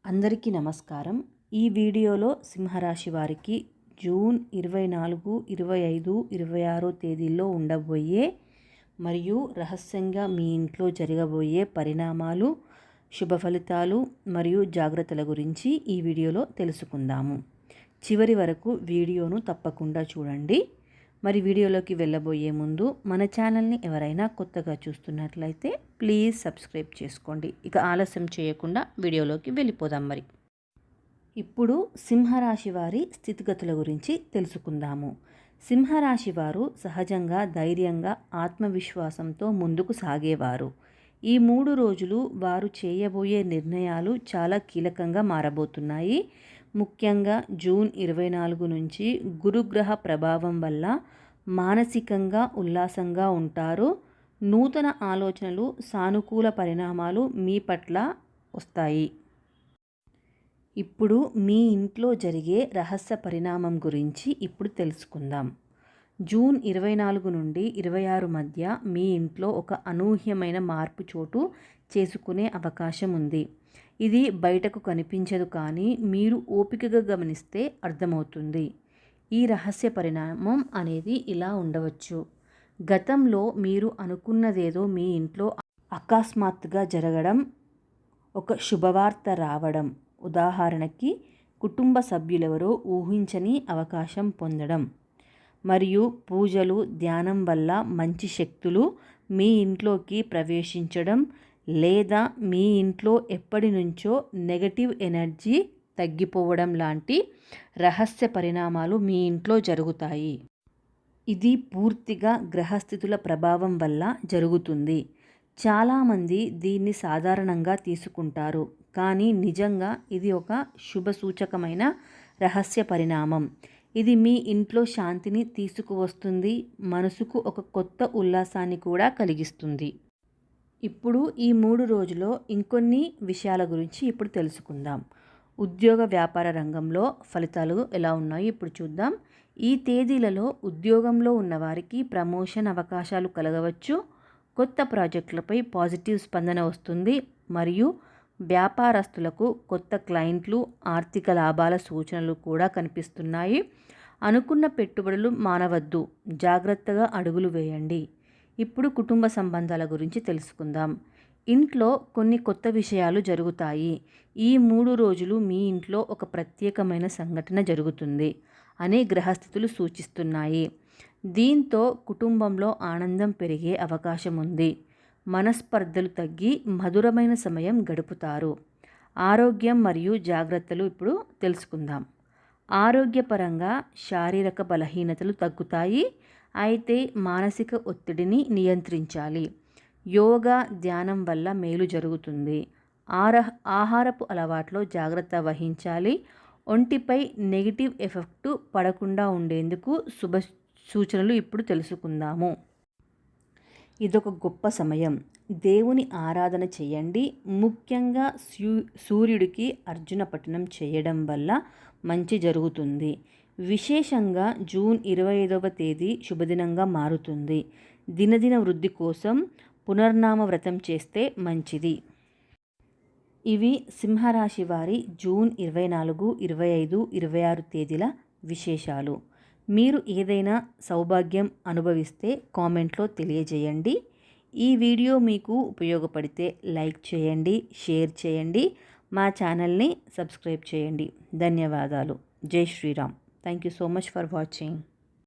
అందరికీ నమస్కారం. ఈ వీడియోలో సింహరాశి వారికి జూన్ 24, 25, 26 తేదీల్లో ఉండబోయే మరియు రహస్యంగా మీ ఇంట్లో జరగబోయే పరిణామాలు, శుభ ఫలితాలు మరియు జాగ్రత్తల గురించి ఈ వీడియోలో తెలుసుకుందాము. చివరి వరకు వీడియోను తప్పకుండా చూడండి. మరి వీడియోలోకి వెళ్ళబోయే ముందు మన ఛానల్ని ఎవరైనా కొత్తగా చూస్తున్నట్లయితే ప్లీజ్ సబ్స్క్రైబ్ చేసుకోండి. ఇక ఆలస్యం చేయకుండా వీడియోలోకి వెళ్ళిపోదాం. ఇప్పుడు సింహరాశి వారి స్థితిగతుల గురించి తెలుసుకుందాము. సింహరాశి వారు సహజంగా ధైర్యంగా ఆత్మవిశ్వాసంతో ముందుకు సాగేవారు. ఈ 3 రోజులు వారు చేయబోయే నిర్ణయాలు చాలా కీలకంగా మారబోతున్నాయి. ముఖ్యంగా జూన్ 24 నుంచి గురుగ్రహ ప్రభావం వల్ల మానసికంగా ఉల్లాసంగా ఉంటారు. నూతన ఆలోచనలు, సానుకూల పరిణామాలు మీ పట్ల వస్తాయి. ఇప్పుడు మీ ఇంట్లో జరిగే రహస్య పరిణామం గురించి ఇప్పుడు తెలుసుకుందాం. జూన్ 24 నుండి 26 మధ్య మీ ఇంట్లో ఒక అనూహ్యమైన మార్పు చోటు చేసుకునే అవకాశం ఉంది. ఇది బయటకు కనిపించదు, కానీ మీరు ఓపికగా గమనిస్తే అర్థమవుతుంది. ఈ రహస్య పరిణామం అనేది ఇలా ఉండవచ్చు. గతంలో మీరు అనుకున్నదేదో మీ ఇంట్లో అకస్మాత్తుగా జరగడం, ఒక శుభవార్త రావడం, ఉదాహరణకి కుటుంబ సభ్యులెవరో ఊహించని అవకాశం పొందడం, మరియు పూజలు, ధ్యానం వల్ల మంచి శక్తులు మీ ఇంట్లోకి ప్రవేశించడం, లేదా మీ ఇంట్లో ఎప్పటి నుంచో నెగటివ్ ఎనర్జీ తగ్గిపోవడం లాంటి రహస్య పరిణామాలు మీ ఇంట్లో జరుగుతాయి. ఇది పూర్తిగా గ్రహస్థితుల ప్రభావం వల్ల జరుగుతుంది. చాలామంది దీన్ని సాధారణంగా తీసుకుంటారు, కానీ నిజంగా ఇది ఒక శుభసూచకమైన రహస్య పరిణామం. ఇది మీ ఇంట్లో శాంతిని తీసుకువస్తుంది, మనసుకు ఒక కొత్త ఉల్లాసాన్ని కూడా కలిగిస్తుంది. ఇప్పుడు ఈ 3 రోజుల్లో ఇంకొన్ని విషయాల గురించి ఇప్పుడు తెలుసుకుందాం. ఉద్యోగ వ్యాపార రంగంలో ఫలితాలు ఎలా ఉన్నాయో ఇప్పుడు చూద్దాం. ఈ తేదీలలో ఉద్యోగంలో ఉన్నవారికి ప్రమోషన్ అవకాశాలు కలగవచ్చు. కొత్త ప్రాజెక్టులపై పాజిటివ్ స్పందన వస్తుంది, మరియు వ్యాపారస్తులకు కొత్త క్లయింట్లు, ఆర్థిక లాభాల సూచనలు కూడా కనిపిస్తున్నాయి. అనుకున్న పెట్టుబడులు మానవద్దు, జాగ్రత్తగా అడుగులు వేయండి. ఇప్పుడు కుటుంబ సంబంధాల గురించి తెలుసుకుందాం. ఇంట్లో కొన్ని కొత్త విషయాలు జరుగుతాయి. ఈ 3 రోజులు మీ ఇంట్లో ఒక ప్రత్యేకమైన సంఘటన జరుగుతుంది అనే గ్రహస్థితులు సూచిస్తున్నాయి. దీంతో కుటుంబంలో ఆనందం పెరిగే అవకాశం ఉంది. మనస్పర్ధలు తగ్గి మధురమైన సమయం గడుపుతారు. ఆరోగ్యం మరియు జాగ్రత్తలు ఇప్పుడు తెలుసుకుందాం. ఆరోగ్యపరంగా శారీరక బలహీనతలు తగ్గుతాయి, అయితే మానసిక ఒత్తిడిని నియంత్రించాలి. యోగా, ధ్యానం వల్ల మేలు జరుగుతుంది. ఆహారపు అలవాట్లో జాగ్రత్త వహించాలి. ఒంటిపై నెగిటివ్ ఎఫెక్ట్ పడకుండా ఉండేందుకు శుభ సూచనలు ఇప్పుడు తెలుసుకుందాము. ఇదొక గొప్ప సమయం. దేవుని ఆరాధన చేయండి. ముఖ్యంగా సూర్యుడికి అర్జున పఠనం చేయడం వల్ల మంచి జరుగుతుంది. విశేషంగా జూన్ 25వ తేదీ శుభదినంగా మారుతుంది. దినదిన వృద్ధి కోసం పునర్నామ వ్రతం చేస్తే మంచిది. ఇవి సింహరాశి వారి జూన్ 24, 25, 26 తేదీల విశేషాలు. మీరు ఏదైనా సౌభాగ్యం అనుభవిస్తే కామెంట్లో తెలియజేయండి. ఈ వీడియో మీకు ఉపయోగపడితే లైక్ చేయండి, షేర్ చేయండి, మా ఛానల్ని సబ్స్క్రైబ్ చేయండి. ధన్యవాదాలు. జై Sriram. Thank you so much for watching.